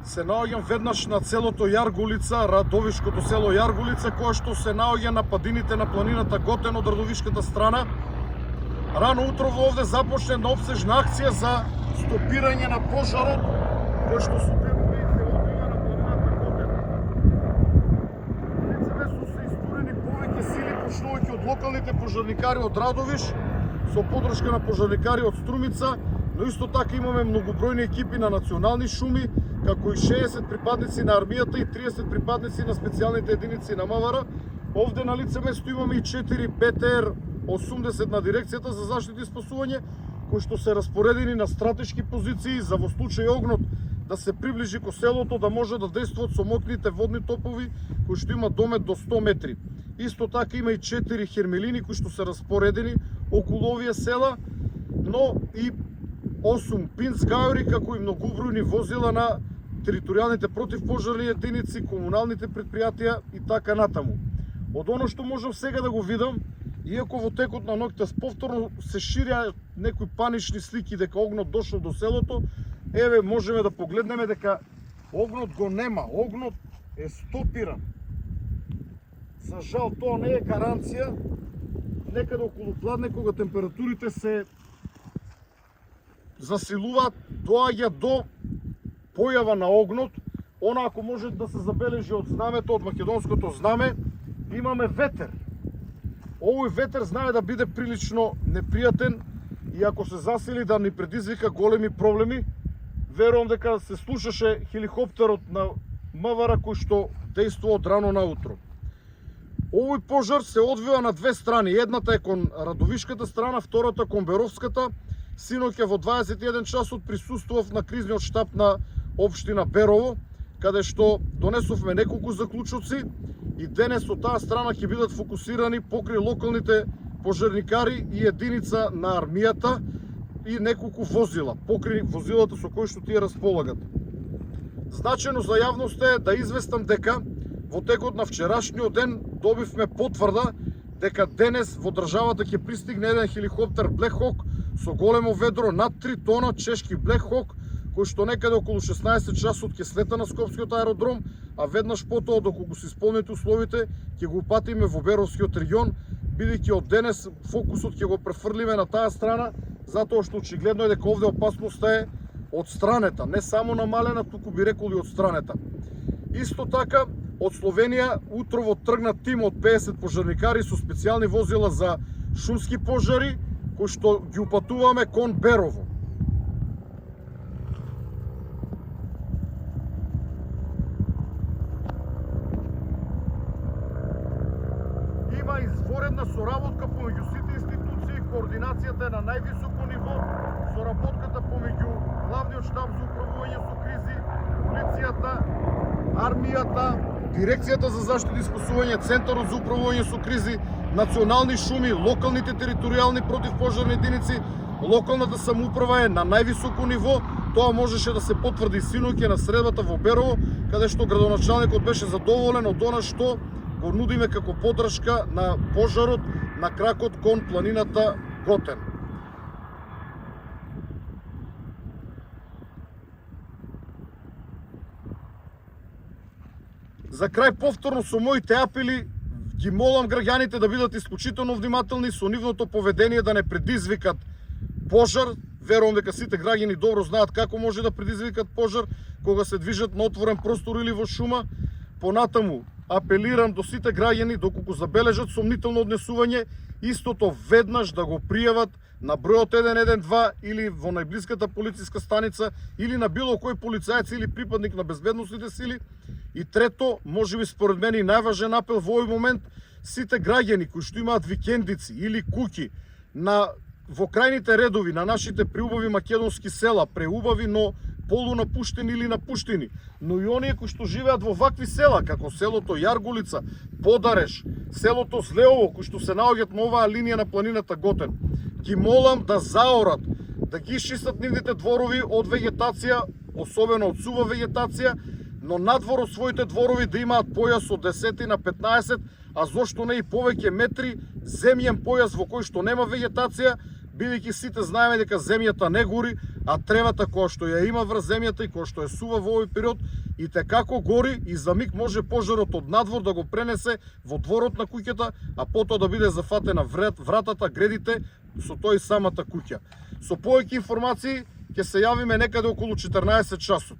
Се наоѓам веднаш на селото Јаргулица, Радовишкото село Јаргулица, кое што се наоѓа на падините на планината Готен од Радовишката страна. Рано утрово овде започне една обсежна акција за стопирање на пожарот кој што се одвива на планината Готен. Лицеве се истурени повеќе сили, почнувајќи од локалните пожарникари од Радовиш, со подршка на пожарникари од Струмица, но исто така имаме многобројни екипи на национални шуми, како и 60 припадници на армијата и 30 припадници на специјалните единици на МВР. Овде на лице место имаме и 4 БТР-80 на дирекцијата за заштита и спасување, кои што се распоредени на стратешки позиции за во случај огнот да се приближи ко селото, да може да действуваат со моцните водни топови кои што имаат домет до 100 метри. Исто така има и 4 хермелини кои што се распоредени околу овие села, но и 8 пинцгајори, како и многобројни возила на територијалните противпожарни единици, комуналните предпријатија и така натаму. Од оно што можам сега да го видам, иако во текот на ноќта повторно се ширија некои панични слики дека огнот дошол до селото, еве можеме да погледнеме дека огнот го нема, огнот е стопиран. За жал тоа не е гаранција, некаде околу пладне кога температурите се засилуваат, доаѓа до појава на огнот. Она ако може да се забележи од знамето, од македонското знаме, имаме ветер. Овој ветер знае да биде прилично непријатен и ако се засили да ни предизвика големи проблеми. Верувам дека се слушаше хеликоптерот на МВР кој што дејствува од рано наутро. Овој пожар се одвива на две страни. Едната е кон Радовишката страна, втората кон Беровската. Синоќа во 21 часот присуствував на кризниот штаб на општина Берово, каде што донесовме неколку заклучоци и денес од таа страна ќе бидат фокусирани покрај локалните пожарникари и единица на армијата и неколку возила, покрај возилата со кои што тие располагат. Значено за јавноста е да известам дека во текот на вчерашниот ден добивме потврда дека денес во државата ќе пристигне еден хеликоптер Black Hawk со големо ведро над 3 тона чешки Black Hawk, кој што некаде околу 16 часот ќе слета на Скопскиот аеродром, а веднаш потоа доколку се исполнети условите ќе го упатиме во Беровскиот регион, бидејќи од денес фокусот ќе го префрлиме на таа страна, затоа што очигледно е дека овде опасноста е од странета, не само намалена, туку би рекол и од странета. Исто така, од Словенија утрово тргна тим од 50 пожарникари со специјални возила за шумски пожари, кои што ги упатуваме кон Берово. Има изворедна соработка помеѓу сите институции, координацијата е на највисоко ниво, соработката помеѓу главниот штаб за управување со кризи, полицијата, армијата, дирекцијата за заштита и спасување, центарот за управување со кризи, национални шуми, локалните територијални противпожарни единици, локалната самоуправа е на највисоко ниво. Тоа можеше да се потврди синоќа на средбата во Берово, каде што градоначалникот беше задоволен од она што го нудиме како поддршка на пожарот на кракот кон планината Готен. За крај повторно со моите апели ги молам граѓаните да бидат исклучително внимателни со нивното поведение, да не предизвикат пожар. Верувам дека сите граѓани добро знаат како може да предизвикат пожар кога се движат на отворен простор или во шума. Понатаму апелирам до сите граѓани доколку забележат сомнително однесување, истото веднаш да го пријават на бројот 112 или во најблиската полициска станица или на било кој полицаец или припадник на безбедносните сили. И трето, можеби според мене и најважен апел во овој момент, сите граѓани кои што имаат викендици или куќи во крајните редови на нашите преубави македонски села, преубави, но полунапуштени или напуштени, но и оние кои што живеат во вакви села, како селото Јаргулица, Подареш, селото Злеово, кои што се наоѓаат на оваа линија на планината Готен, ги молам да заорат, да ги изчистат нивните дворови од вегетација, особено од сува вегетација, но надвор од своите дворови да имаат појас од 10 на 15, а зошто не и повеќе метри земјен појас во кој што нема вегетација, бидејќи сите знаеме дека земјата не гори, а тревата која што ја има врз земјата и која што е сува во овој период и те како гори и за миг може пожарот од надвор да го пренесе во дворот на куќата, а потоа да биде зафатена вратата, гредите, со тој самата куќа. Со повеќе информации ќе се јавиме некаде околу 14 часот.